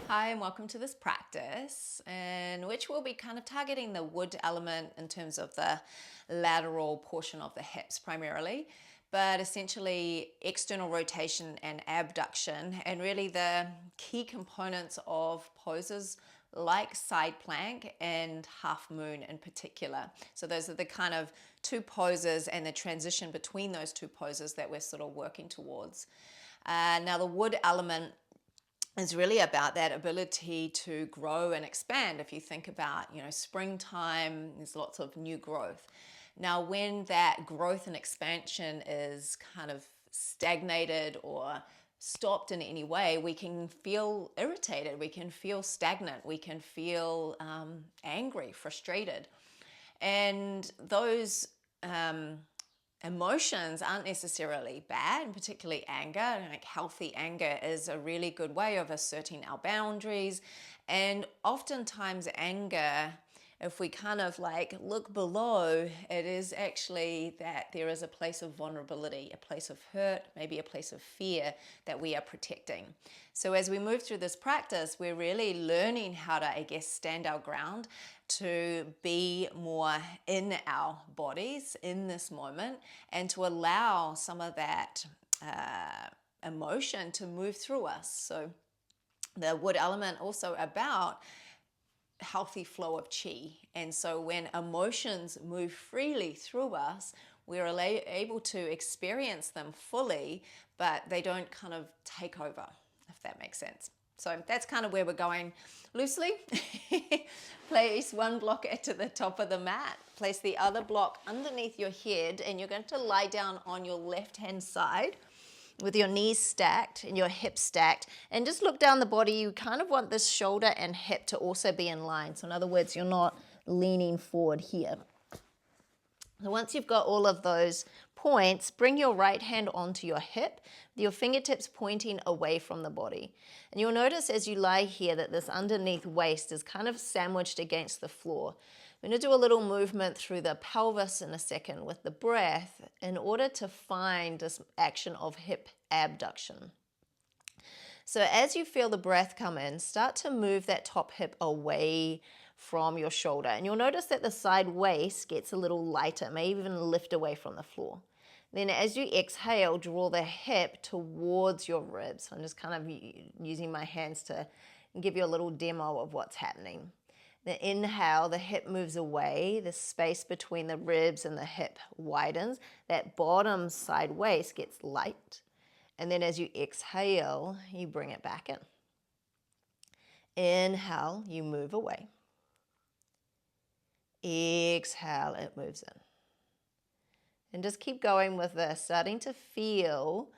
Hi and welcome to this practice in which we'll be kind of targeting the wood element in terms of the lateral portion of the hips primarily, but essentially external rotation and abduction, and really the key components of poses like side plank and half moon in particular. So those are the kind of two poses and the transition between those two poses that we're sort of working towards. Now the wood element is really about that ability to grow and expand. If you think about, springtime, there's lots of new growth. Now, when that growth and expansion is kind of stagnated or stopped in any way, we can feel irritated, we can feel stagnant, we can feel angry, frustrated. And those emotions aren't necessarily bad, and particularly anger. Like healthy anger is a really good way of asserting our boundaries. And oftentimes anger, if we kind of like look below, it is actually that there is a place of vulnerability, a place of hurt, maybe a place of fear that we are protecting. So as we move through this practice, we're really learning how to, stand our ground, to be more in our bodies in this moment, and to allow some of that emotion to move through us. So the wood element also about healthy flow of chi. And so when emotions move freely through us, we're able to experience them fully, but they don't kind of take over, if that makes sense. So that's kind of where we're going loosely. Place one block to the top of the mat. Place the other block underneath your head, and you're going to lie down on your left-hand side with your knees stacked and your hips stacked, and just look down the body. You kind of want this shoulder and hip to also be in line. So in other words, you're not leaning forward here. So once you've got all of those points, bring your right hand onto your hip, with your fingertips pointing away from the body. And you'll notice as you lie here that this underneath waist is kind of sandwiched against the floor. I'm going to do a little movement through the pelvis in a second with the breath in order to find this action of hip abduction. So as you feel the breath come in, start to move that top hip away from your shoulder. And you'll notice that the side waist gets a little lighter, may even lift away from the floor. Then as you exhale, draw the hip towards your ribs. I'm just kind of using my hands to give you a little demo of what's happening. The inhale, the hip moves away, the space between the ribs and the hip widens, that bottom side waist gets light, and then as you exhale, you bring it back in. Inhale, you move away. Exhale, it moves in. And just keep going with this, starting to feel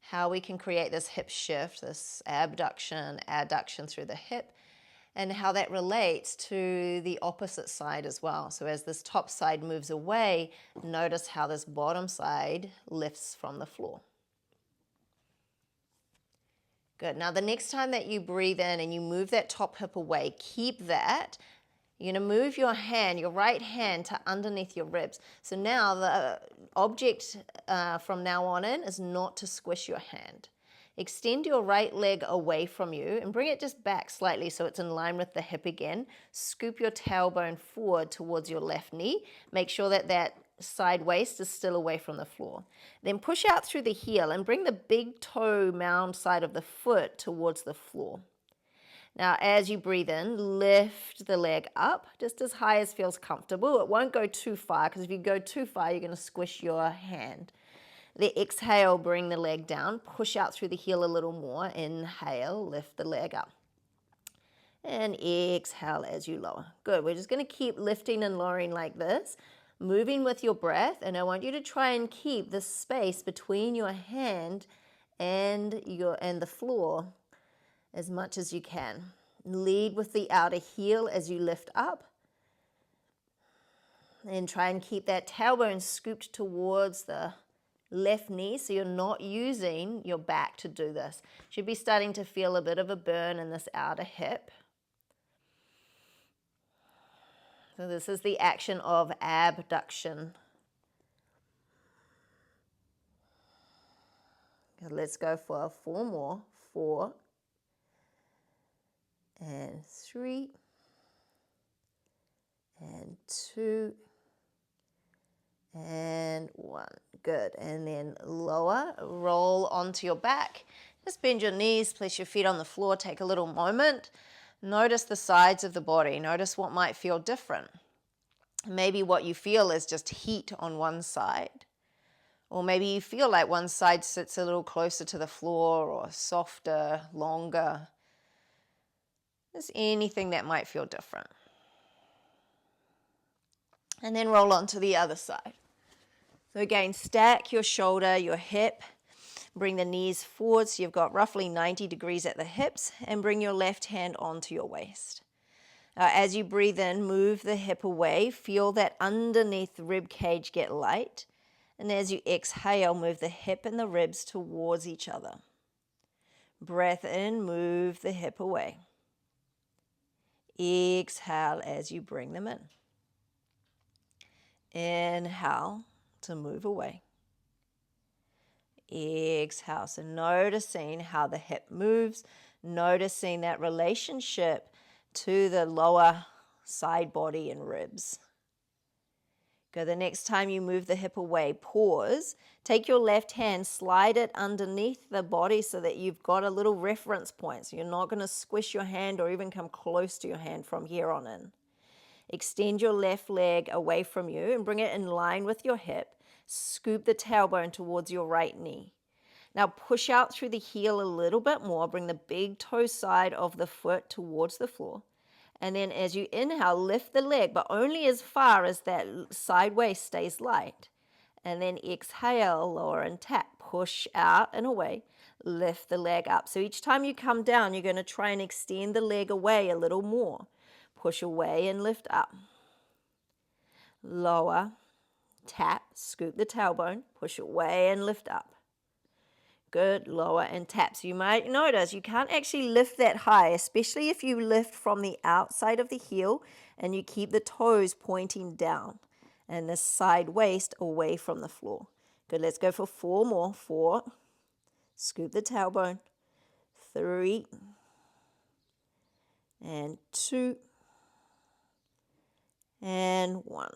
how we can create this hip shift, this abduction, adduction through the hip, and how that relates to the opposite side as well. So as this top side moves away, notice how this bottom side lifts from the floor. Good. Now the next time that you breathe in and you move that top hip away, keep that. You're going to move your hand, your right hand, to underneath your ribs. So now the object from now on in is not to squish your hand. Extend your right leg away from you and bring it just back slightly so it's in line with the hip again. Scoop your tailbone forward towards your left knee. Make sure that that side waist is still away from the floor. Then push out through the heel and bring the big toe mound side of the foot towards the floor. Now, as you breathe in, lift the leg up just as high as feels comfortable. It won't go too far, because if you go too far, you're going to squish your hand. The exhale, bring the leg down, push out through the heel a little more. Inhale, lift the leg up. And exhale as you lower. Good. We're just going to keep lifting and lowering like this, moving with your breath. And I want you to try and keep the space between your hand and the floor as much as you can. Lead with the outer heel as you lift up. And try and keep that tailbone scooped towards the left knee, so you're not using your back to do this. Should be starting to feel a bit of a burn in this outer hip. So this is the action of abduction. Let's go for 4 more. 4, and 3 and 2 and 1. Good. And then lower, roll onto your back. Just bend your knees, place your feet on the floor, take a little moment. Notice the sides of the body. Notice what might feel different. Maybe what you feel is just heat on one side. Or maybe you feel like one side sits a little closer to the floor or softer, longer. Just anything that might feel different. And then roll on to the other side. So again, stack your shoulder, your hip. Bring the knees forward so you've got roughly 90 degrees at the hips, and bring your left hand onto your waist. As you breathe in, move the hip away. Feel that underneath the rib cage get light. And as you exhale, move the hip and the ribs towards each other. Breath in, move the hip away. Exhale as you bring them in. Inhale to move away. Exhale. So noticing how the hip moves, noticing that relationship to the lower side body and ribs. Go. The next time you move the hip away, pause. Take your left hand, slide it underneath the body so that you've got a little reference point. So you're not going to squish your hand or even come close to your hand from here on in. Extend your left leg away from you and bring it in line with your hip. Scoop the tailbone towards your right knee. Now push out through the heel a little bit more. Bring the big toe side of the foot towards the floor. And then as you inhale, lift the leg, but only as far as that side waist stays light. And then exhale, lower and tap. Push out and away. Lift the leg up. So each time you come down, you're going to try and extend the leg away a little more. Push away and lift up. Lower, tap, scoop the tailbone, push away and lift up. Good, lower and tap. So you might notice you can't actually lift that high, especially if you lift from the outside of the heel and you keep the toes pointing down and the side waist away from the floor. Good, let's go for 4 more. 4, scoop the tailbone, 3, and 2, and 1.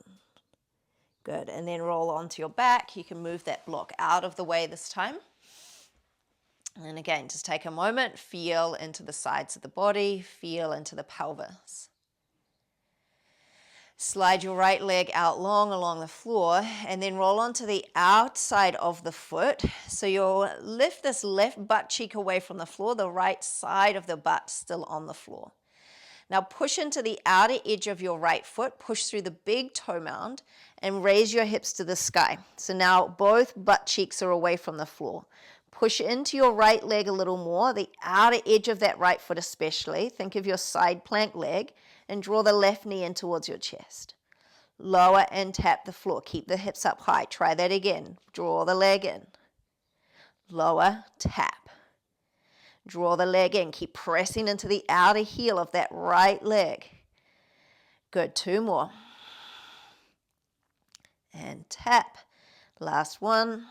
Good, and then roll onto your back. You can move that block out of the way this time. And again, just take a moment, feel into the sides of the body, feel into the pelvis. Slide your right leg out long along the floor and then roll onto the outside of the foot. So you'll lift this left butt cheek away from the floor, the right side of the butt still on the floor. Now push into the outer edge of your right foot, push through the big toe mound and raise your hips to the sky. So now both butt cheeks are away from the floor. Push into your right leg a little more, the outer edge of that right foot especially. Think of your side plank leg and draw the left knee in towards your chest. Lower and tap the floor. Keep the hips up high. Try that again. Draw the leg in. Lower, tap. Draw the leg in. Keep pressing into the outer heel of that right leg. Good. 2 more. And tap. Last one.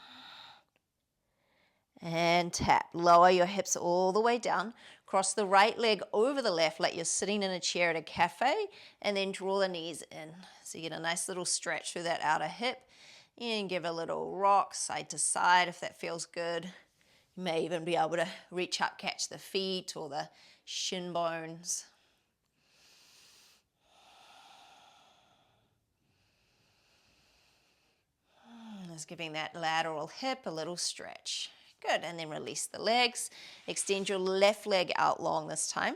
And tap. Lower your hips all the way down. Cross the right leg over the left like you're sitting in a chair at a cafe, and then draw the knees in. So you get a nice little stretch through that outer hip. And give a little rock side to side if that feels good. You may even be able to reach up, catch the feet or the shin bones. Just giving that lateral hip a little stretch. Good, and then release the legs. Extend your left leg out long this time.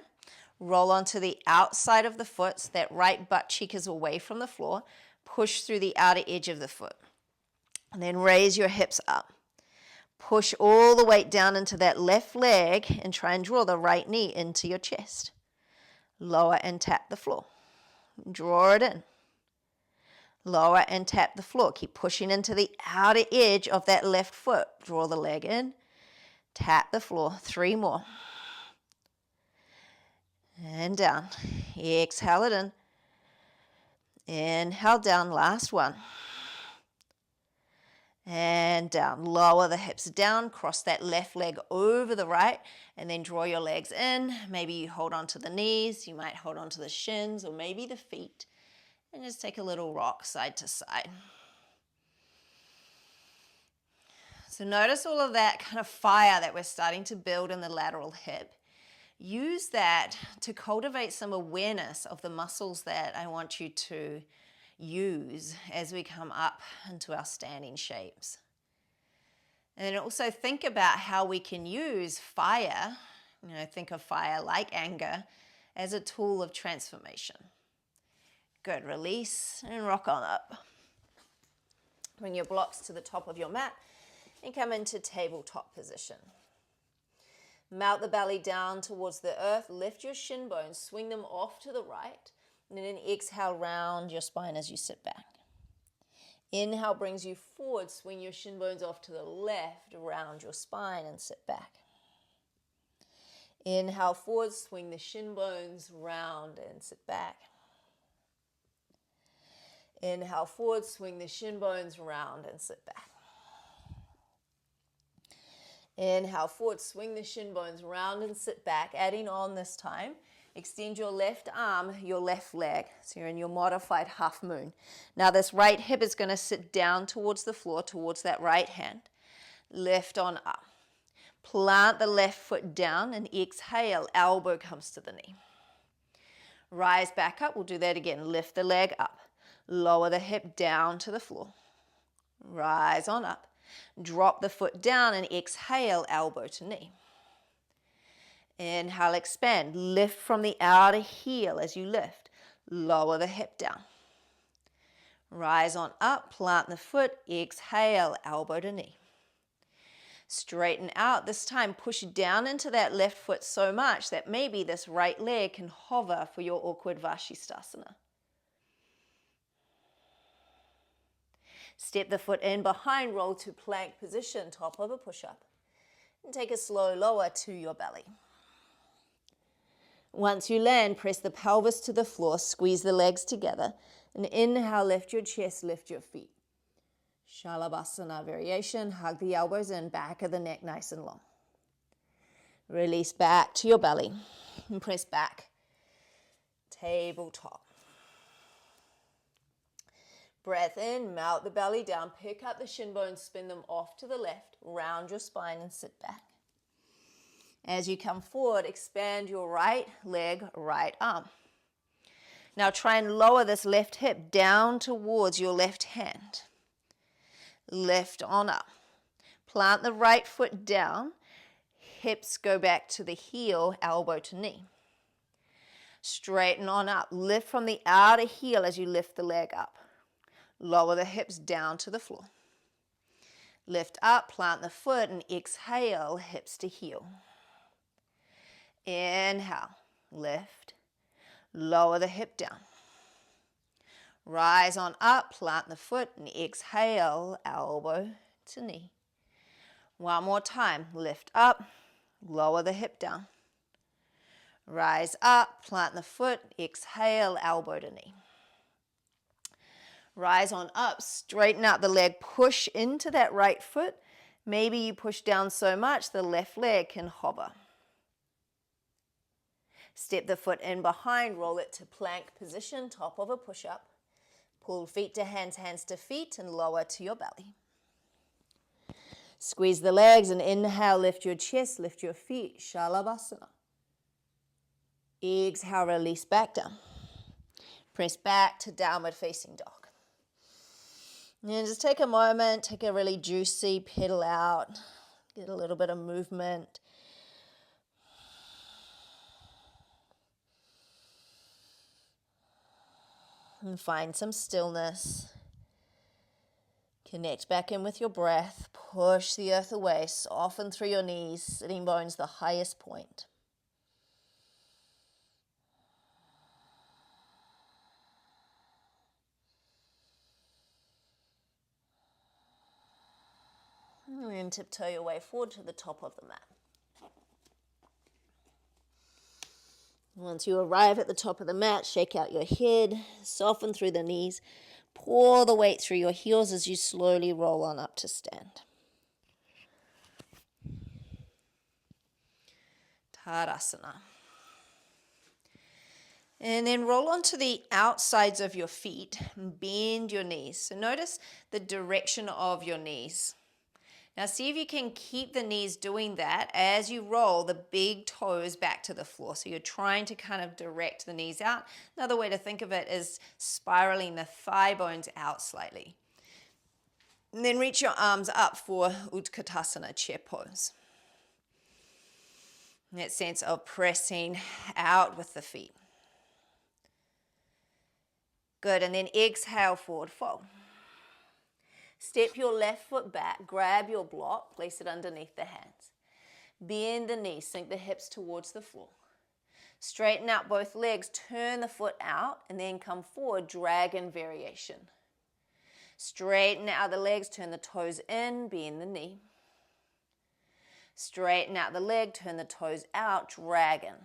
Roll onto the outside of the foot so that right butt cheek is away from the floor. Push through the outer edge of the foot. And then raise your hips up. Push all the weight down into that left leg and try and draw the right knee into your chest. Lower and tap the floor. Draw it in. Lower and tap the floor. Keep pushing into the outer edge of that left foot. Draw the leg in. Tap the floor. 3 more. And down. Exhale it in. Inhale down. Last one. And down. Lower the hips down, cross that left leg over the right, and then draw your legs in. Maybe you hold on to the knees, you might hold on to the shins, or maybe the feet. And just take a little rock side to side. So notice all of that kind of fire that we're starting to build in the lateral hip. Use that to cultivate some awareness of the muscles that I want you to use as we come up into our standing shapes. And then also think about how we can use fire, think of fire like anger, as a tool of transformation. Good, release and rock on up. Bring your blocks to the top of your mat and come into tabletop position. Melt the belly down towards the earth, lift your shin bones, swing them off to the right, and then exhale, round your spine as you sit back. Inhale brings you forward, swing your shin bones off to the left, round your spine and sit back. Inhale forward, swing the shin bones round and sit back. Inhale forward, swing the shin bones round and sit back. Inhale forward, swing the shin bones round and sit back. Adding on this time, extend your left arm, your left leg. So you're in your modified half moon. Now this right hip is going to sit down towards the floor, towards that right hand. Lift on up. Plant the left foot down and exhale, elbow comes to the knee. Rise back up, we'll do that again. Lift the leg up. Lower the hip down to the floor. Rise on up. Drop the foot down and exhale, elbow to knee. Inhale, expand. Lift from the outer heel as you lift. Lower the hip down. Rise on up, plant the foot, exhale, elbow to knee. Straighten out. This time, push down into that left foot so much that maybe this right leg can hover for your awkward Vashisthasana. Step the foot in behind, roll to plank position, top of a push-up. And take a slow lower to your belly. Once you land, press the pelvis to the floor, squeeze the legs together. And inhale, lift your chest, lift your feet. Shalabhasana variation, hug the elbows in, back of the neck nice and long. Release back to your belly and press back. Tabletop. Breath in, melt the belly down, pick up the shin bones, spin them off to the left, round your spine and sit back. As you come forward, expand your right leg, right arm. Now try and lower this left hip down towards your left hand. Lift on up. Plant the right foot down, hips go back to the heel, elbow to knee. Straighten on up, lift from the outer heel as you lift the leg up. Lower the hips down to the floor. Lift up, plant the foot, and exhale, hips to heel. Inhale, lift, lower the hip down. Rise on up, plant the foot, and exhale, elbow to knee. One more time, lift up, lower the hip down. Rise up, plant the foot, exhale, elbow to knee. Rise on up, straighten out the leg, push into that right foot. Maybe you push down so much the left leg can hover. Step the foot in behind, roll it to plank position, top of a push-up. Pull feet to hands, hands to feet, and lower to your belly. Squeeze the legs and inhale, lift your chest, lift your feet, Shalabhasana. Exhale, release back down. Press back to downward facing dog. And just take a moment, take a really juicy pedal out, get a little bit of movement. And find some stillness. Connect back in with your breath, push the earth away, soften through your knees, sitting bones the highest point. And then tiptoe your way forward to the top of the mat. Once you arrive at the top of the mat, shake out your head, soften through the knees, Pour the weight through your heels as you slowly roll on up to stand. Tadasana. And then roll onto the outsides of your feet, bend your knees. So notice the direction of your knees. Now see if you can keep the knees doing that as you roll the big toes back to the floor. So you're trying to kind of direct the knees out. Another way to think of it is spiraling the thigh bones out slightly. And then reach your arms up for Utkatasana, chair pose. That sense of pressing out with the feet. Good, and then exhale, forward fold. Step your left foot back, grab your block, place it underneath the hands. Bend the knees, sink the hips towards the floor. Straighten out both legs, turn the foot out, and then come forward, dragon variation. Straighten out the legs, turn the toes in, bend the knee. Straighten out the leg, turn the toes out, dragon.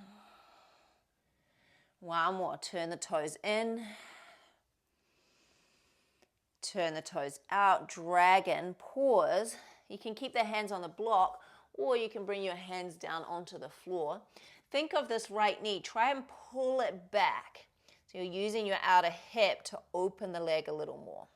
One more, turn the toes in. Turn the toes out, dragon, pause. You can keep the hands on the block or you can bring your hands down onto the floor. Think of this right knee, try and pull it back. So you're using your outer hip to open the leg a little more.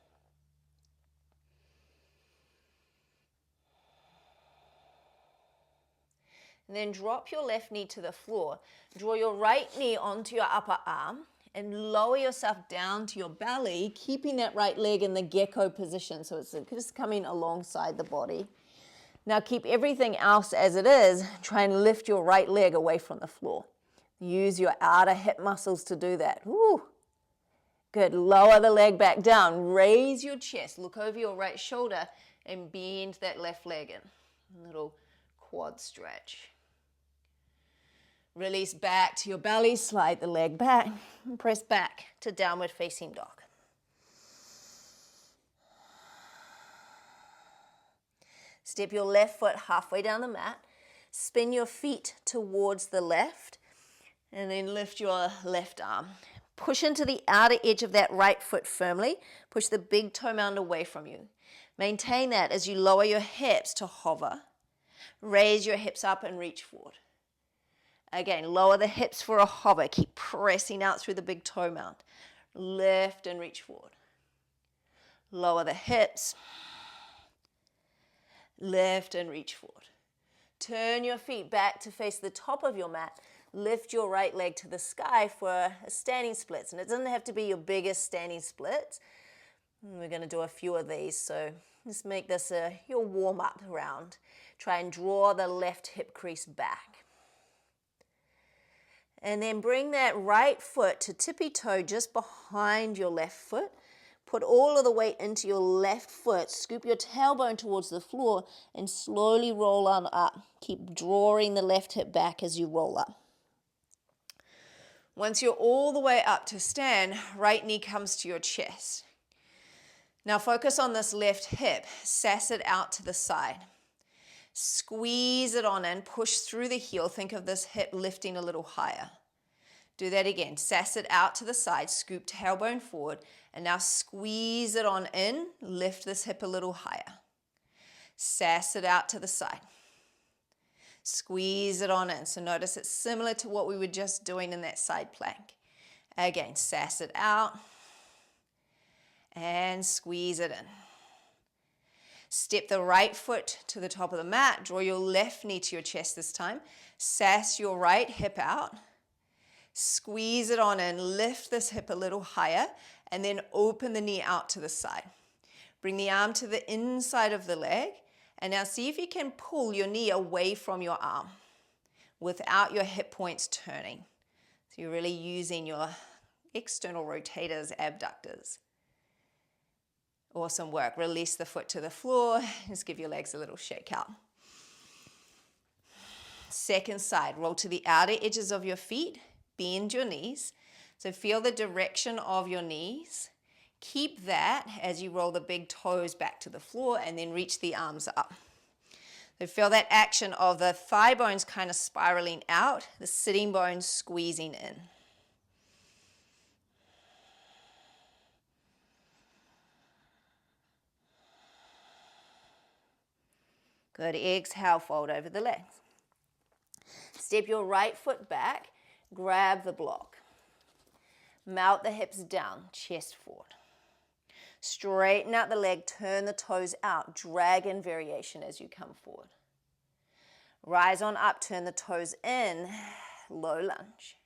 And then drop your left knee to the floor. Draw your right knee onto your upper arm and lower yourself down to your belly, keeping that right leg in the gecko position. So it's just coming alongside the body. Now keep everything else as it is. Try and lift your right leg away from the floor. Use your outer hip muscles to do that. Woo. Good. Lower the leg back down. Raise your chest. Look over your right shoulder and bend that left leg in. A little quad stretch. Release back to your belly, slide the leg back, and press back to downward facing dog. Step your left foot halfway down the mat, spin your feet towards the left, and then lift your left arm. Push into the outer edge of that right foot firmly. Push the big toe mound away from you. Maintain that as you lower your hips to hover. Raise your hips up and reach forward. Again, lower the hips for a hover. Keep pressing out through the big toe mound. Lift and reach forward. Lower the hips. Lift and reach forward. Turn your feet back to face the top of your mat. Lift your right leg to the sky for a standing splits. And it doesn't have to be your biggest standing splits. We're going to do a few of these, so just make this your warm-up round. Try and draw the left hip crease back. And then bring that right foot to tippy toe just behind your left foot. Put all of the weight into your left foot. Scoop your tailbone towards the floor and slowly roll on up. Keep drawing the left hip back as you roll up. Once you're all the way up to stand, right knee comes to your chest. Now focus on this left hip. Sass it out to the side. Squeeze it on in, push through the heel. Think of this hip lifting a little higher. Do that again. Sass it out to the side, scoop tailbone forward, and now squeeze it on in. Lift this hip a little higher. Sass it out to the side. Squeeze it on in. So notice it's similar to what we were just doing in that side plank. Again, sass it out and squeeze it in. Step the right foot to the top of the mat. Draw your left knee to your chest this time. Sass your right hip out. Squeeze it on in. Lift this hip a little higher and then open the knee out to the side. Bring the arm to the inside of the leg and now see if you can pull your knee away from your arm without your hip points turning. So you're really using your external rotators, abductors. Awesome work. Release the foot to the floor. Just give your legs a little shake out. Second side, roll to the outer edges of your feet. Bend your knees. So feel the direction of your knees. Keep that as you roll the big toes back to the floor and then reach the arms up. So feel that action of the thigh bones kind of spiraling out, the sitting bones squeezing in. Good. Exhale, fold over the legs. Step your right foot back, grab the block. Melt the hips down, chest forward. Straighten out the leg, turn the toes out, dragon variation as you come forward. Rise on up, turn the toes in, low lunge.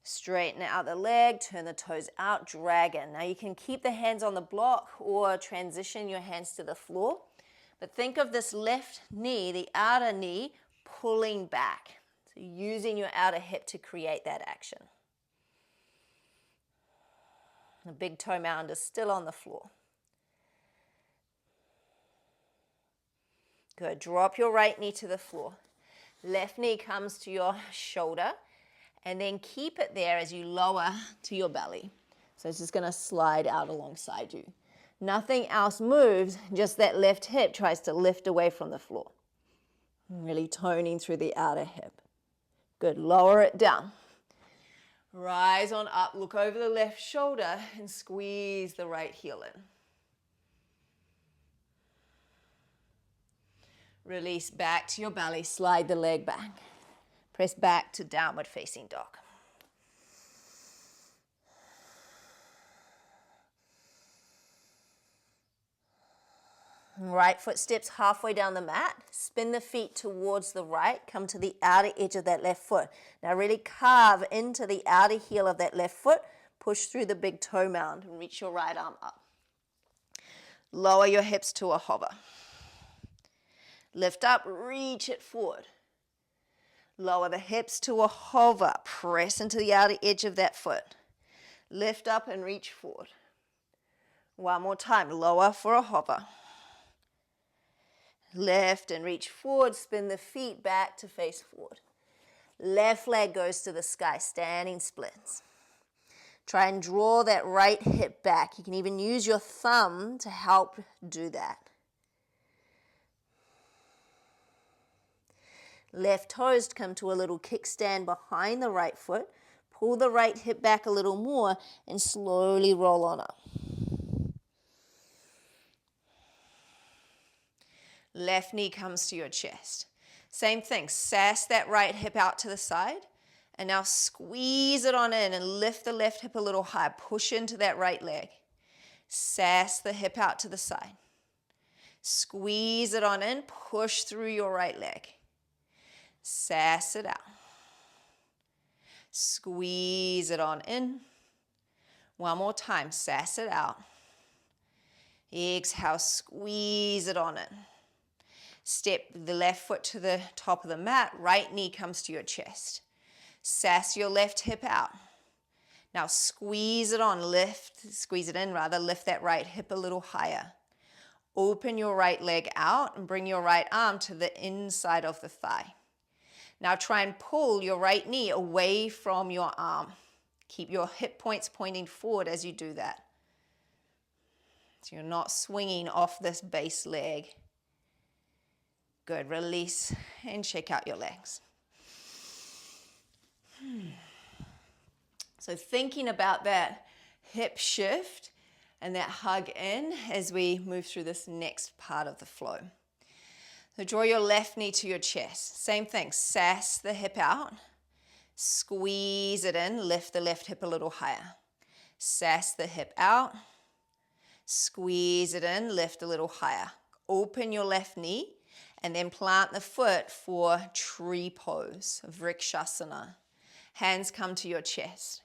Straighten out the leg, turn the toes out, dragon. Now you can keep the hands on the block or transition your hands to the floor. But think of this left knee, the outer knee, pulling back. So using your outer hip to create that action. The big toe mound is still on the floor. Good. Drop your right knee to the floor. Left knee comes to your shoulder. And then keep it there as you lower to your belly. So it's just going to slide out alongside you. Nothing else moves, just that left hip tries to lift away from the floor. Really toning through the outer hip. Good. Lower it down. Rise on up, look over the left shoulder and squeeze the right heel in. Release back to your belly, slide the leg back. Press back to downward facing dog. Right foot steps halfway down the mat. Spin the feet towards the right. Come to the outer edge of that left foot. Now really carve into the outer heel of that left foot. Push through the big toe mound and reach your right arm up. Lower your hips to a hover. Lift up, reach it forward. Lower the hips to a hover. Press into the outer edge of that foot. Lift up and reach forward. One more time. Lower for a hover. Lift and reach forward. Spin the feet back to face forward. Left leg goes to the sky. Standing splits. Try and draw that right hip back. You can even use your thumb to help do that. Left toes come to a little kickstand behind the right foot. Pull the right hip back a little more and slowly roll on up. Left knee comes to your chest. Same thing, sass that right hip out to the side. And now squeeze it on in and lift the left hip a little high. Push into that right leg. Sass the hip out to the side. Squeeze it on in, push through your right leg. Sass it out. Squeeze it on in. One more time, sass it out. Exhale, squeeze it on in. Step the left foot to the top of the mat. Right knee comes to your chest. Sass your left hip out. Now squeeze it on, squeeze it in rather, lift that right hip a little higher. Open your right leg out and bring your right arm to the inside of the thigh. Now try and pull your right knee away from your arm. Keep your hip points pointing forward as you do that. So you're not swinging off this base leg. Good, release and shake out your legs. So thinking about that hip shift and that hug in as we move through this next part of the flow. So draw your left knee to your chest. Same thing, sass the hip out. Squeeze it in, lift the left hip a little higher. Sass the hip out. Squeeze it in, lift a little higher. Open your left knee and then plant the foot for tree pose, Vrikshasana. Hands come to your chest.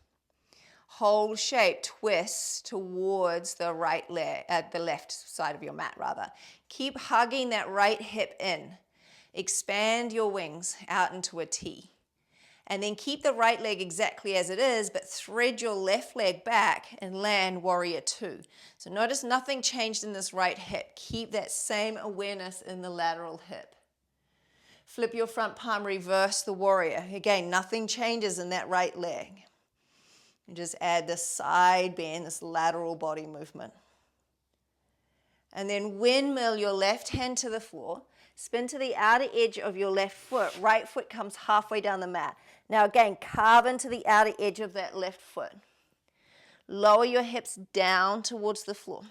Whole shape, twist towards the right leg, the left side of your mat rather. Keep hugging that right hip in. Expand your wings out into a T. And then keep the right leg exactly as it is, but thread your left leg back and land warrior two. So notice nothing changed in this right hip. Keep that same awareness in the lateral hip. Flip your front palm, reverse the warrior. Again, nothing changes in that right leg. And just add this side bend, this lateral body movement. And then windmill your left hand to the floor. Spin to the outer edge of your left foot. Right foot comes halfway down the mat. Now again, carve into the outer edge of that left foot. Lower your hips down towards the floor.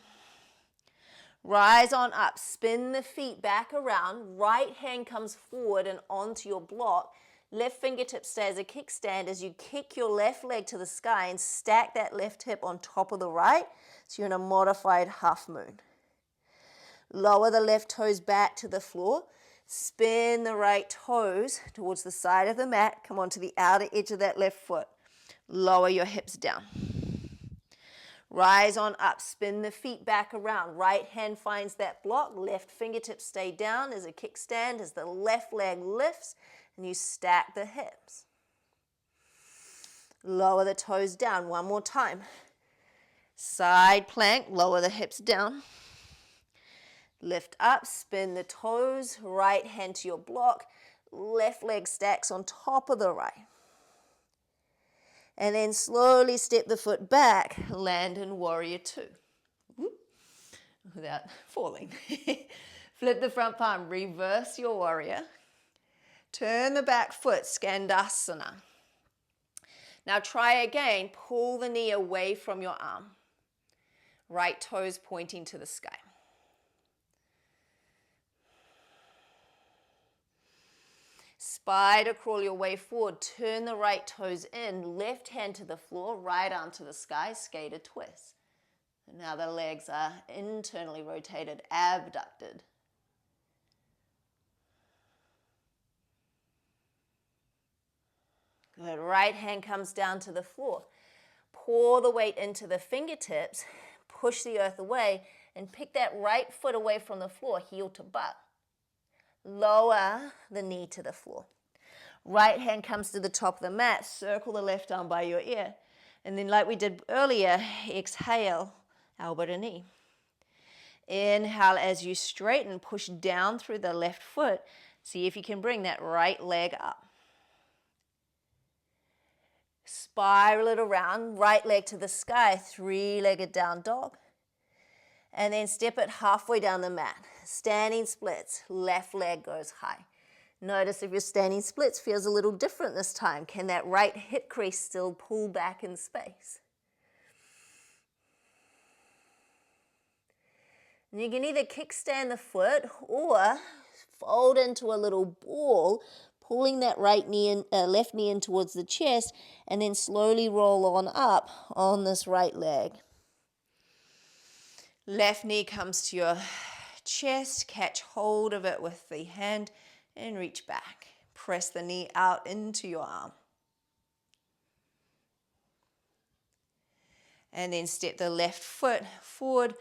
Rise on up, spin the feet back around, right hand comes forward and onto your block. Left fingertip stay as a kickstand as you kick your left leg to the sky and stack that left hip on top of the right, so you're in a modified half moon. Lower the left toes back to the floor, spin the right toes towards the side of the mat, come onto the outer edge of that left foot. Lower your hips down. Rise on up, spin the feet back around. Right hand finds that block, left fingertips stay down as a kickstand as the left leg lifts and you stack the hips. Lower the toes down one more time. Side plank, lower the hips down. Lift up, spin the toes, right hand to your block, left leg stacks on top of the right. And then slowly step the foot back, land in warrior two. Without falling. Flip the front palm, reverse your warrior. Turn the back foot, Skandasana. Now try again, pull the knee away from your arm. Right toes pointing to the sky. Spider crawl your way forward, turn the right toes in, left hand to the floor, right arm to the sky, skater twist. And now the legs are internally rotated, abducted. Good, right hand comes down to the floor. Pour the weight into the fingertips, push the earth away, and pick that right foot away from the floor, heel to butt. Lower the knee to the floor. Right hand comes to the top of the mat, circle the left arm by your ear. And then like we did earlier, exhale, elbow to knee. Inhale as you straighten, push down through the left foot. See if you can bring that right leg up. Spiral it around, right leg to the sky, three-legged down dog. And then step it halfway down the mat. Standing splits, left leg goes high. Notice if your standing splits feels a little different this time. Can that right hip crease still pull back in space? And you can either kickstand the foot or fold into a little ball, pulling that right knee in, left knee in towards the chest, and then slowly roll on up on this right leg. Left knee comes to your chest, catch hold of it with the hand and reach back. Press the knee out into your arm. And then step the left foot forward.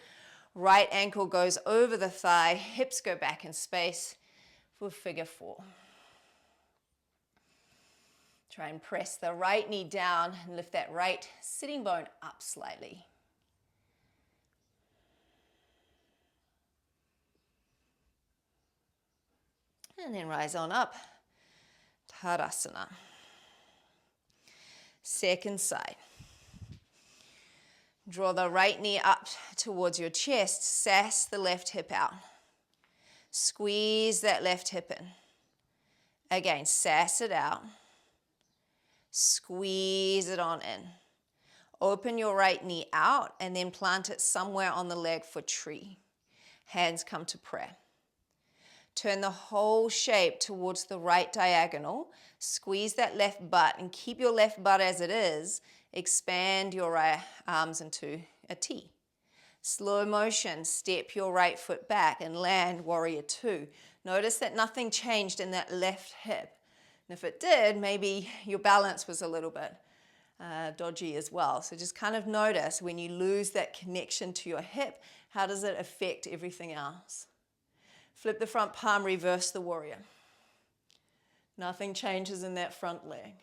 Right ankle goes over the thigh, hips go back in space for figure four. Try and press the right knee down and lift that right sitting bone up slightly. And then rise on up, Tadasana. Second side. Draw the right knee up towards your chest, sass the left hip out. Squeeze that left hip in. Again, sass it out. Squeeze it on in. Open your right knee out and then plant it somewhere on the leg for tree. Hands come to prayer. Turn the whole shape towards the right diagonal. Squeeze that left butt and keep your left butt as it is. Expand your right arms into a T. Slow motion, step your right foot back and land warrior two. Notice that nothing changed in that left hip. And if it did, maybe your balance was a little bit dodgy as well. So just kind of notice when you lose that connection to your hip, how does it affect everything else? Flip the front palm, reverse the warrior. Nothing changes in that front leg.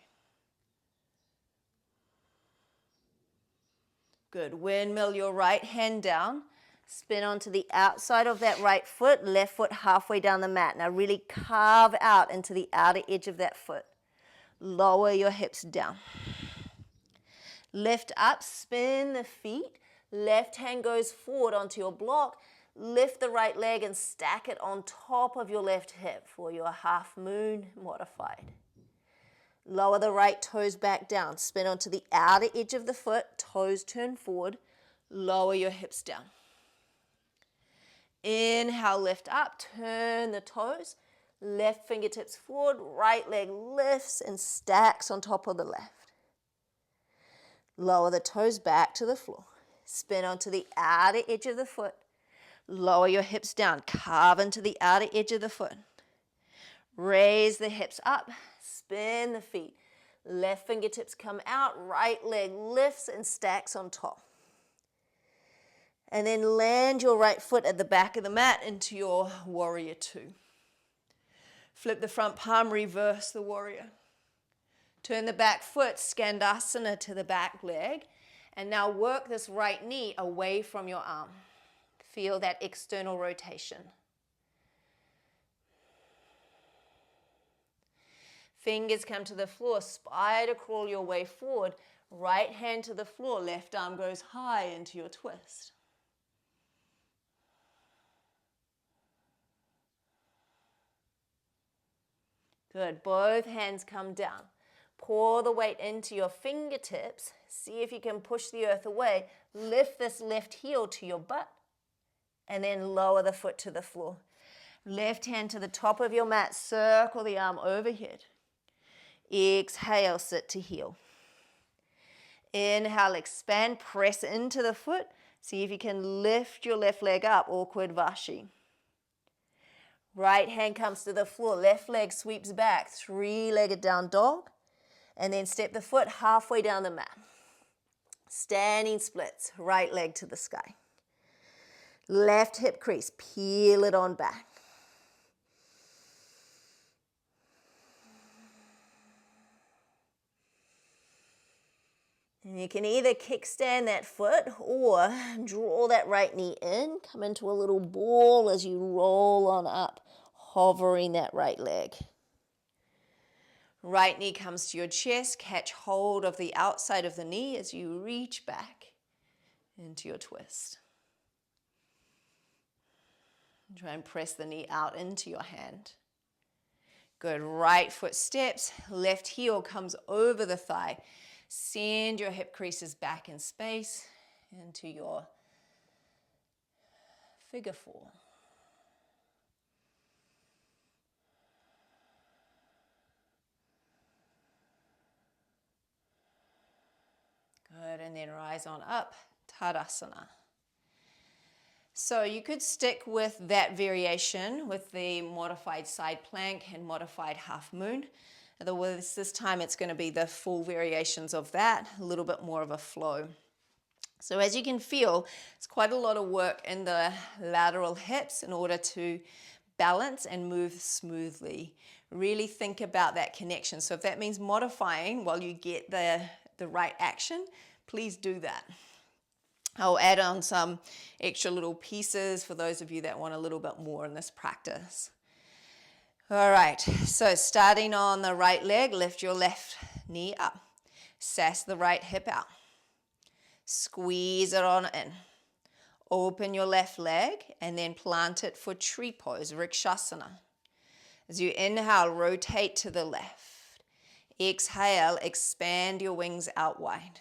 Good. Windmill your right hand down. Spin onto the outside of that right foot, left foot halfway down the mat. Now really carve out into the outer edge of that foot. Lower your hips down. Lift up, spin the feet. Left hand goes forward onto your block. Lift the right leg and stack it on top of your left hip for your half moon modified. Lower the right toes back down. Spin onto the outer edge of the foot. Toes turn forward. Lower your hips down. Inhale, lift up, turn the toes. Left fingertips forward, right leg lifts and stacks on top of the left. Lower the toes back to the floor. Spin onto the outer edge of the foot. Lower your hips down, carve into the outer edge of the foot. Raise the hips up, spin the feet. Left fingertips come out, right leg lifts and stacks on top. And then land your right foot at the back of the mat into your warrior two. Flip the front palm, reverse the warrior. Turn the back foot, Skandasana, to the back leg. And now work this right knee away from your arm. Feel that external rotation. Fingers come to the floor, spider crawl your way forward. Right hand to the floor, left arm goes high into your twist. Good, both hands come down. Pour the weight into your fingertips. See if you can push the earth away. Lift this left heel to your butt. And then lower the foot to the floor. Left hand to the top of your mat. Circle the arm overhead. Exhale, sit to heel. Inhale, expand, press into the foot. See if you can lift your left leg up, awkward Vashi. Right hand comes to the floor, left leg sweeps back, three-legged down dog, and then step the foot halfway down the mat. Standing splits, right leg to the sky. Left hip crease, peel it on back. And you can either kickstand that foot or draw that right knee in, come into a little ball as you roll on up, hovering that right leg. Right knee comes to your chest, catch hold of the outside of the knee as you reach back into your twist. Try and press the knee out into your hand. Good, right foot steps, left heel comes over the thigh. Send your hip creases back in space into your figure four. Good, and then rise on up, Tadasana. So you could stick with that variation with the modified side plank and modified half moon. Otherwise, this time it's going to be the full variations of that, a little bit more of a flow. So as you can feel, it's quite a lot of work in the lateral hips in order to balance and move smoothly. Really think about that connection. So if that means modifying while you get the right action, please do that. I'll add on some extra little pieces for those of you that want a little bit more in this practice. All right, so starting on the right leg, lift your left knee up. Sass the right hip out. Squeeze it on in. Open your left leg and then plant it for tree pose, Vrikshasana. As you inhale, rotate to the left. Exhale, expand your wings out wide.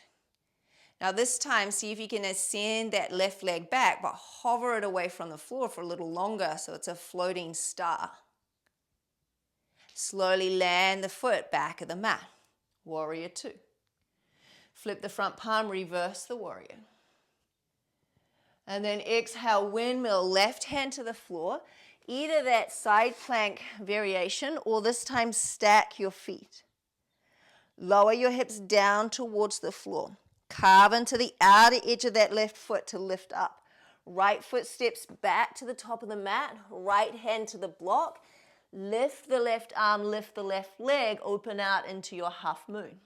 Now this time, see if you can ascend that left leg back, but hover it away from the floor for a little longer so it's a floating star. Slowly land the foot back of the mat, warrior two. Flip the front palm, reverse the warrior. And then exhale, windmill, left hand to the floor. Either that side plank variation or this time stack your feet. Lower your hips down towards the floor. Carve into the outer edge of that left foot to lift up. Right foot steps back to the top of the mat, right hand to the block. Lift the left arm, lift the left leg, open out into your half moon.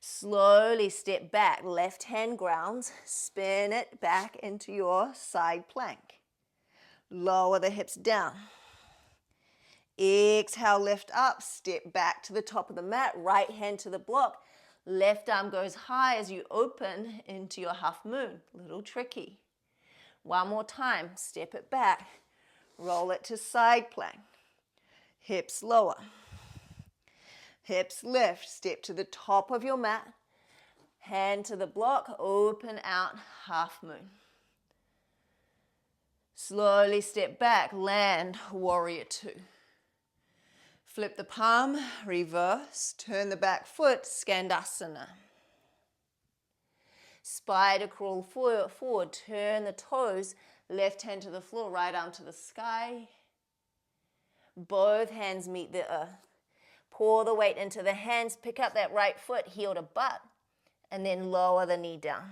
Slowly step back, left hand grounds, spin it back into your side plank. Lower the hips down. Exhale, lift up, step back to the top of the mat, right hand to the block. Left arm goes high as you open into your half moon. Little tricky. One more time, step it back. Roll it to side plank. Hips lower. Hips lift. Step to the top of your mat. Hand to the block. Open out half moon. Slowly step back, land, warrior two. Flip the palm, reverse, turn the back foot, Skandasana. Spider crawl forward, turn the toes, left hand to the floor, right arm to the sky. Both hands meet the earth. Pour the weight into the hands, pick up that right foot, heel to butt, and then lower the knee down.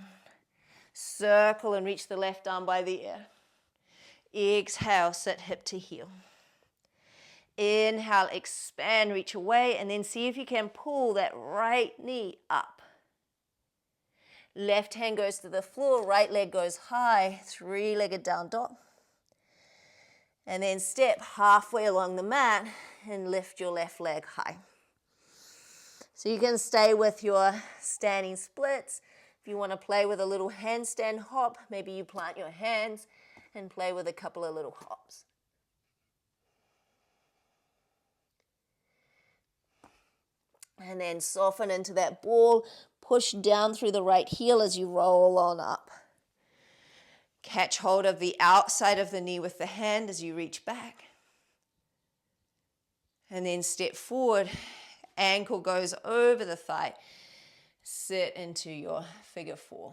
Circle and reach the left arm by the ear. Exhale, sit hip to heel. Inhale, expand, reach away, and then see if you can pull that right knee up. Left hand goes to the floor, right leg goes high, three-legged down dog. And then step halfway along the mat and lift your left leg high. So you can stay with your standing splits. If you want to play with a little handstand hop, maybe you plant your hands and play with a couple of little hops. And then soften into that ball. Push down through the right heel as you roll on up. Catch hold of the outside of the knee with the hand as you reach back. And then step forward. Ankle goes over the thigh. Sit into your figure four.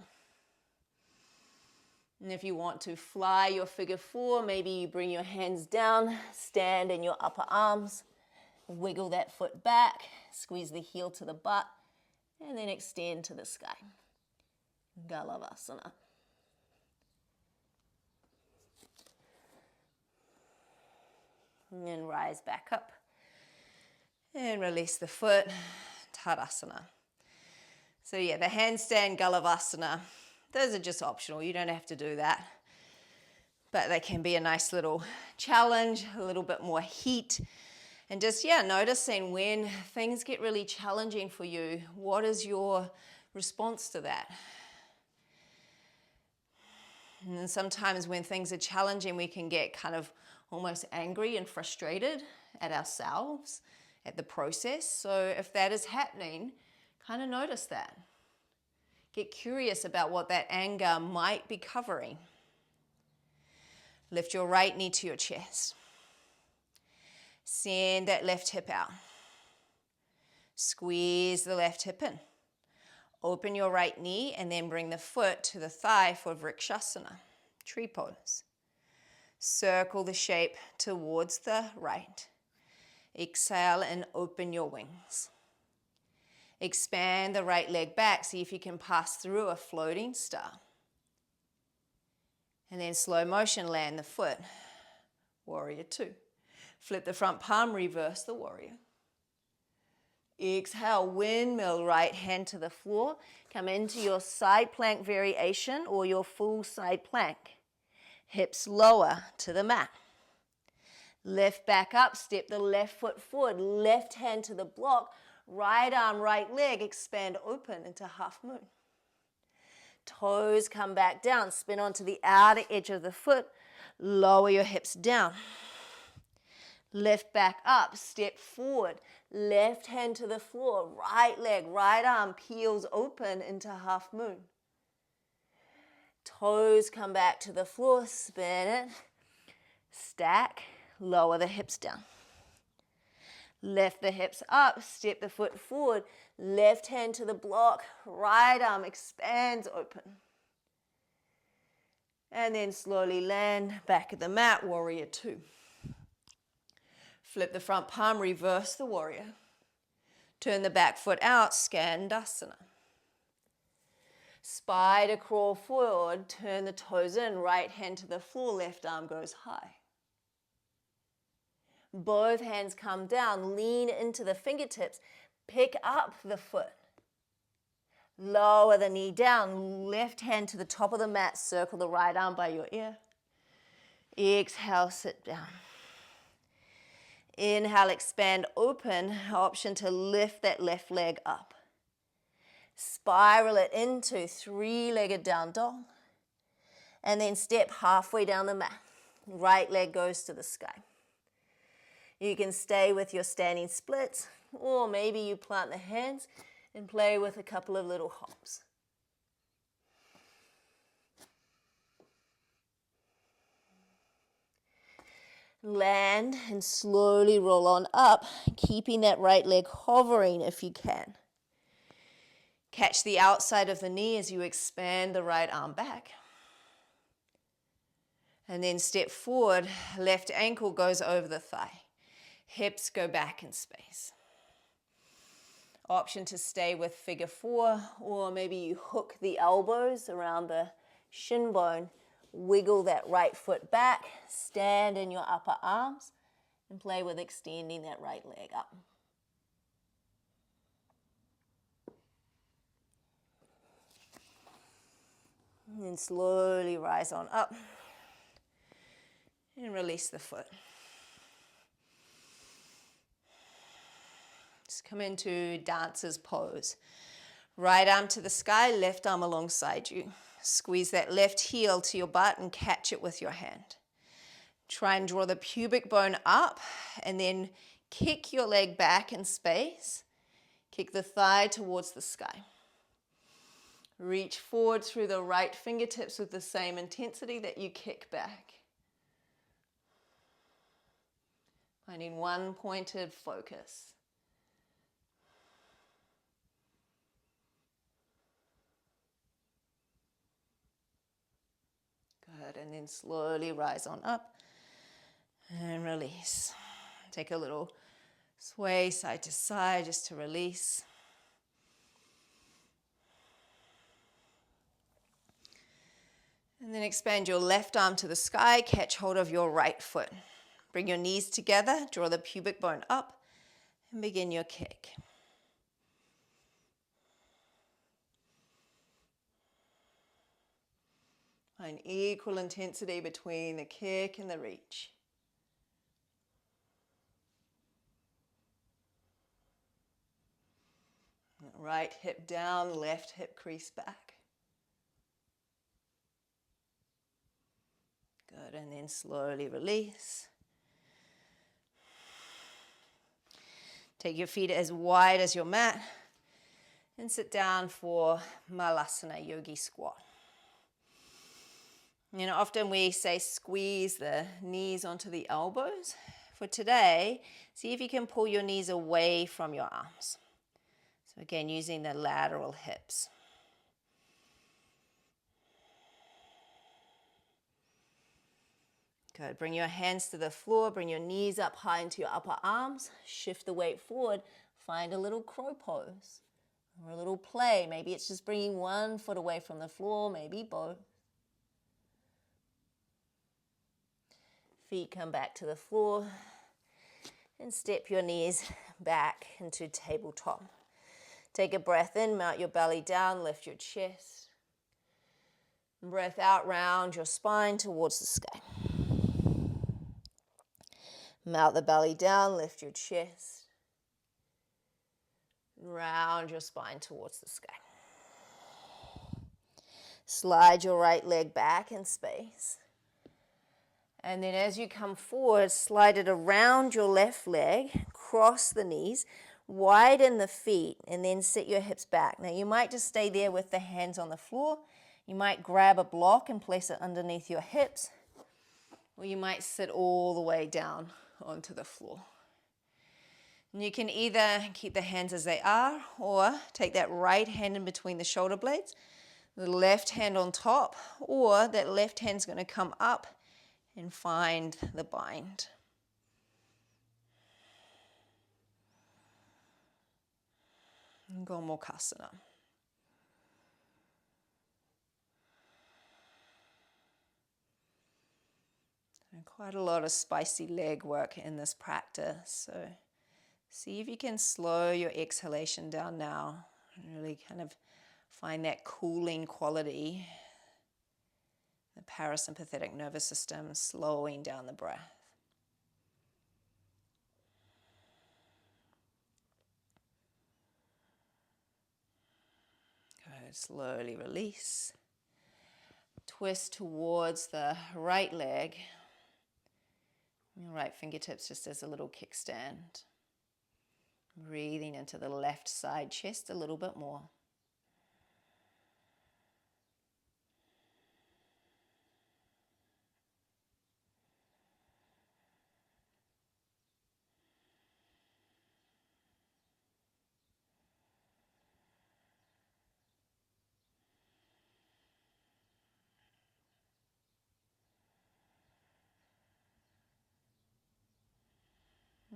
And if you want to fly your figure four, maybe you bring your hands down, stand in your upper arms, wiggle that foot back, squeeze the heel to the butt, and then extend to the sky. Galavasana. And then rise back up. And release the foot, Tadasana. So yeah, the handstand Galavasana, those are just optional. You don't have to do that. But they can be a nice little challenge, a little bit more heat. And just, noticing when things get really challenging for you, what is your response to that? And sometimes when things are challenging, we can get kind of almost angry and frustrated at ourselves, at the process. So if that is happening, kind of notice that. Get curious about what that anger might be covering. Lift your right knee to your chest. Send that left hip out. Squeeze the left hip in. Open your right knee and then bring the foot to the thigh for Vrikshasana, tree pose. Circle the shape towards the right. Exhale and open your wings. Expand the right leg back. See if you can pass through a floating star. And then slow motion, land the foot. Warrior two. Flip the front palm, reverse the warrior. Exhale, windmill, right hand to the floor. Come into your side plank variation or your full side plank. Hips lower to the mat. Lift back up, step the left foot forward, left hand to the block, right arm, right leg, expand open into half moon. Toes come back down, spin onto the outer edge of the foot, lower your hips down. Lift back up, step forward, left hand to the floor, right leg, right arm peels open into half moon. Toes come back to the floor, spin it, stack, lower the hips down. Lift the hips up, step the foot forward, left hand to the block, right arm expands open. And then slowly land back at the mat, warrior two. Flip the front palm, reverse the warrior. Turn the back foot out, Skandasana. Spider crawl forward, turn the toes in, right hand to the floor, left arm goes high. Both hands come down, lean into the fingertips, pick up the foot. Lower the knee down, left hand to the top of the mat, circle the right arm by your ear. Exhale, sit down. Inhale, expand, open, option to lift that left leg up. Spiral it into three-legged down dog. And then step halfway down the mat. Right leg goes to the sky. You can stay with your standing splits, or maybe you plant the hands and play with a couple of little hops. Land and slowly roll on up, keeping that right leg hovering if you can. Catch the outside of the knee as you expand the right arm back. And then step forward, left ankle goes over the thigh. Hips go back in space. Option to stay with figure 4, or maybe you hook the elbows around the shin bone, wiggle that right foot back, stand in your upper arms, and play with extending that right leg up. And then slowly rise on up and release the foot. Just come into dancer's pose. Right arm to the sky, left arm alongside you. Squeeze that left heel to your butt and catch it with your hand. Try and draw the pubic bone up and then kick your leg back in space. Kick the thigh towards the sky. Reach forward through the right fingertips with the same intensity that you kick back. Finding one pointed focus. Good, and then slowly rise on up and release. Take a little sway side to side just to release. And then expand your left arm to the sky, catch hold of your right foot. Bring your knees together, draw the pubic bone up, and begin your kick. Find equal intensity between the kick and the reach. Right hip down, left hip crease back. Good, and then slowly release. Take your feet as wide as your mat and sit down for Malasana Yogi Squat. You know, often we say squeeze the knees onto the elbows. For today, see if you can pull your knees away from your arms. So again, using the lateral hips. Good. Bring your hands to the floor. Bring your knees up high into your upper arms. Shift the weight forward. Find a little crow pose or a little play. Maybe it's just bringing one foot away from the floor, maybe both. Feet come back to the floor and step your knees back into tabletop. Take a breath in, mount your belly down, lift your chest. Breath out, round your spine towards the sky. Mount the belly down, lift your chest. Round your spine towards the sky. Slide your right leg back in space. And then as you come forward, slide it around your left leg, cross the knees, widen the feet, and then sit your hips back. Now you might just stay there with the hands on the floor. You might grab a block and place it underneath your hips, or you might sit all the way down onto the floor. And you can either keep the hands as they are, or take that right hand in between the shoulder blades, the left hand on top, or that left hand's going to come up and find the bind. Gomukhasana. And quite a lot of spicy leg work in this practice. So see if you can slow your exhalation down now and really kind of find that cooling quality. The parasympathetic nervous system slowing down the breath. Good. Slowly release. Twist towards the right leg. Your right fingertips just as a little kickstand. Breathing into the left side chest a little bit more.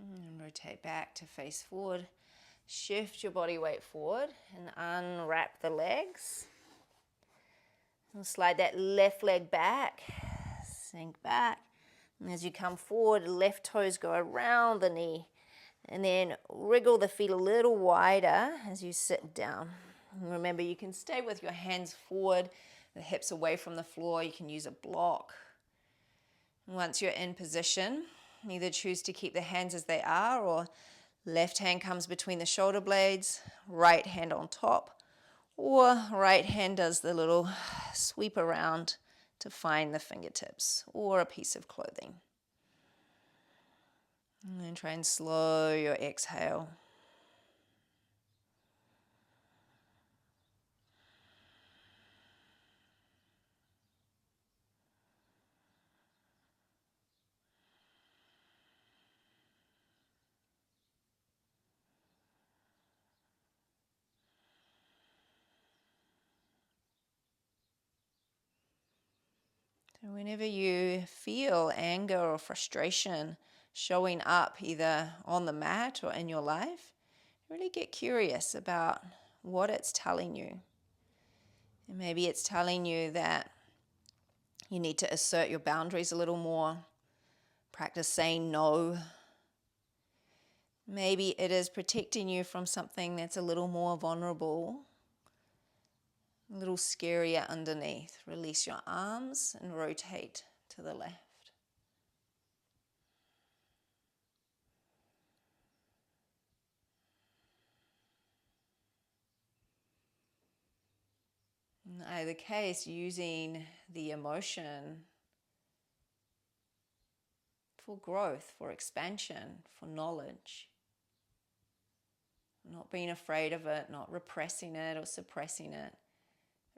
And rotate back to face forward. Shift your body weight forward and unwrap the legs. And slide that left leg back, sink back. And as you come forward, left toes go around the knee. And then wriggle the feet a little wider as you sit down. And remember, you can stay with your hands forward, the hips away from the floor. You can use a block. And once you're in position, either choose to keep the hands as they are, or left hand comes between the shoulder blades, right hand on top, or right hand does the little sweep around to find the fingertips or a piece of clothing. And then try and slow your exhale. So whenever you feel anger or frustration showing up either on the mat or in your life, really get curious about what it's telling you. And maybe it's telling you that you need to assert your boundaries a little more, practice saying no. Maybe it is protecting you from something that's a little more vulnerable, a little scarier underneath. Release your arms and rotate to the left. In either case, using the emotion for growth, for expansion, for knowledge. Not being afraid of it, not repressing it or suppressing it.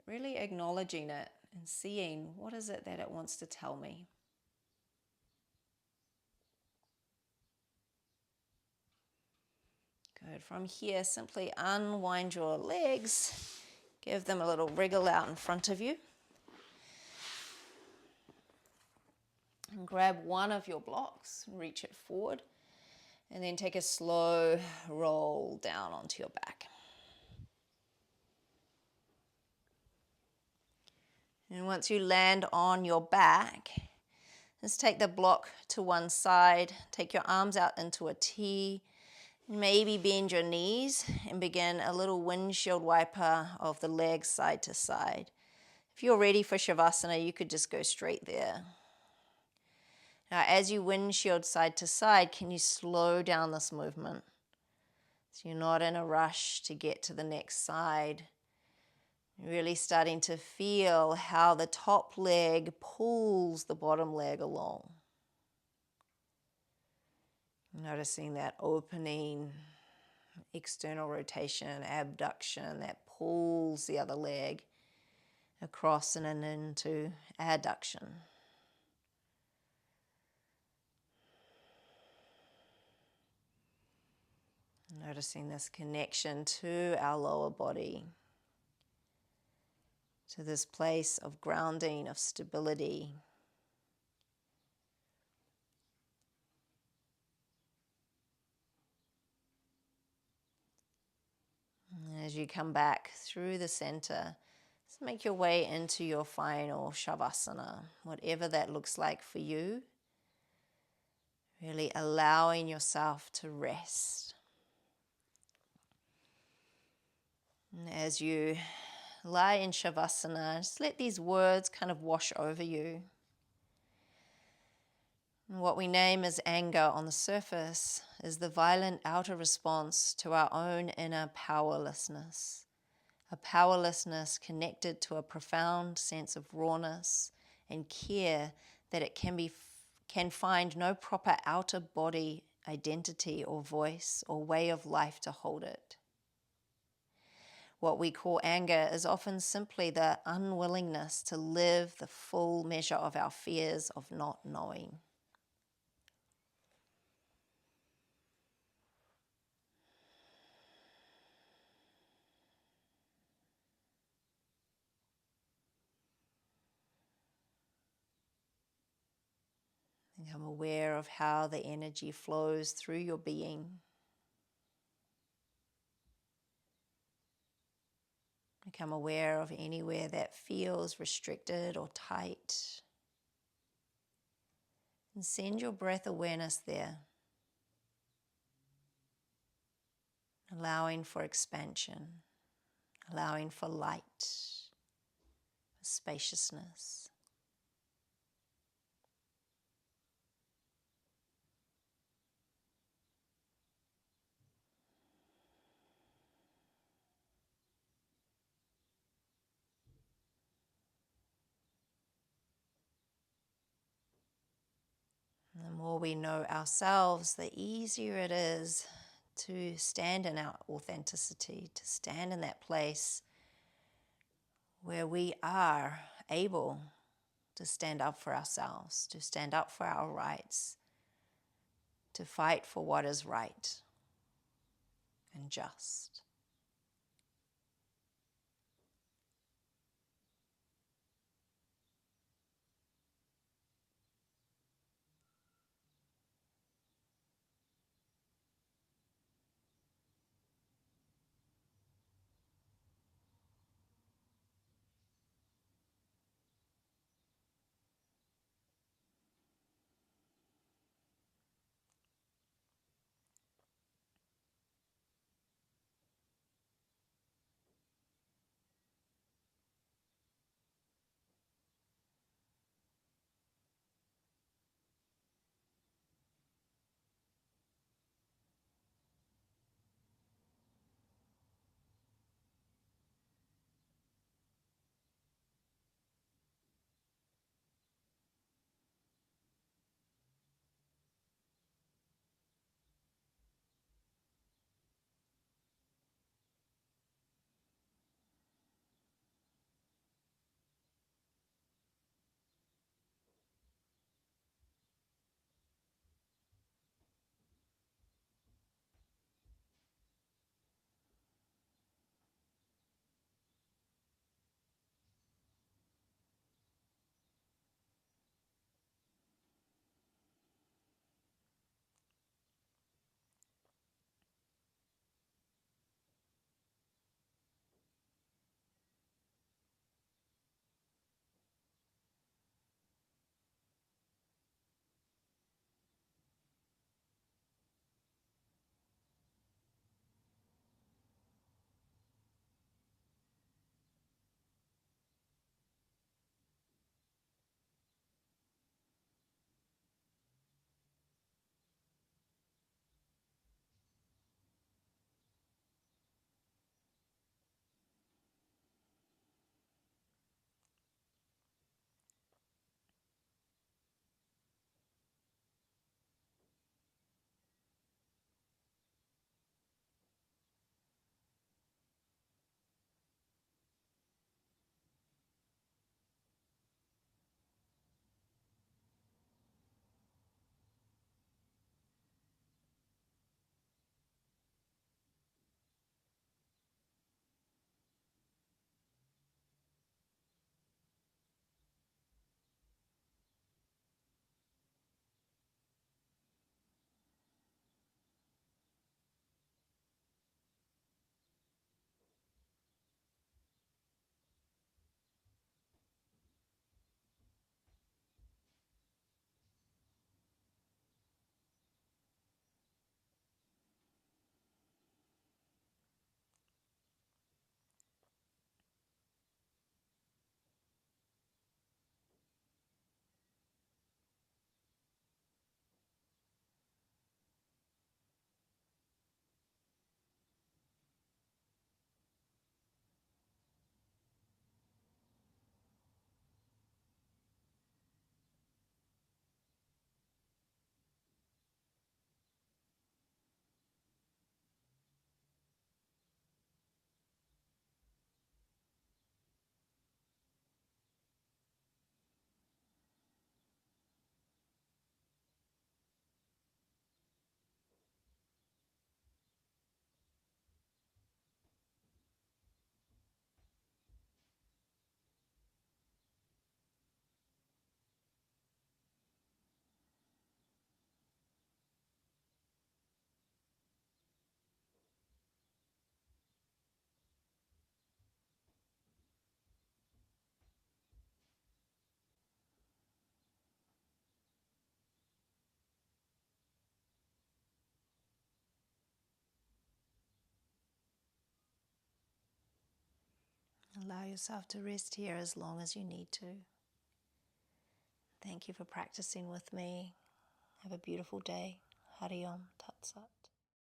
Really acknowledging it and seeing what is it that it wants to tell me. Good. From here, simply unwind your legs. Give them a little wriggle out in front of you. And grab one of your blocks and reach it forward. And then take a slow roll down onto your back. And once you land on your back, just take the block to one side. Take your arms out into a T. Maybe bend your knees and begin a little windshield wiper of the legs side to side. If you're ready for Shavasana, you could just go straight there. Now, as you windshield side to side, can you slow down this movement? So you're not in a rush to get to the next side. Really starting to feel how the top leg pulls the bottom leg along. Noticing that opening, external rotation, abduction that pulls the other leg across and into adduction. Noticing this connection to our lower body, to this place of grounding, of stability. And as you come back through the center, just make your way into your final Shavasana, whatever that looks like for you. Really allowing yourself to rest. And as you lie in Shavasana, just let these words kind of wash over you. And what we name as anger on the surface is the violent outer response to our own inner powerlessness. A powerlessness connected to a profound sense of rawness and care that it can find no proper outer body identity or voice or way of life to hold it. What we call anger is often simply the unwillingness to live the full measure of our fears of not knowing. Become aware of how the energy flows through your being. Become aware of anywhere that feels restricted or tight. And send your breath awareness there, allowing for expansion, allowing for light, for spaciousness. And the more we know ourselves, the easier it is to stand in our authenticity, to stand in that place where we are able to stand up for ourselves, to stand up for our rights, to fight for what is right and just. Allow yourself to rest here as long as you need to. Thank you for practicing with me. Have a beautiful day. Hari Om Tat Sat.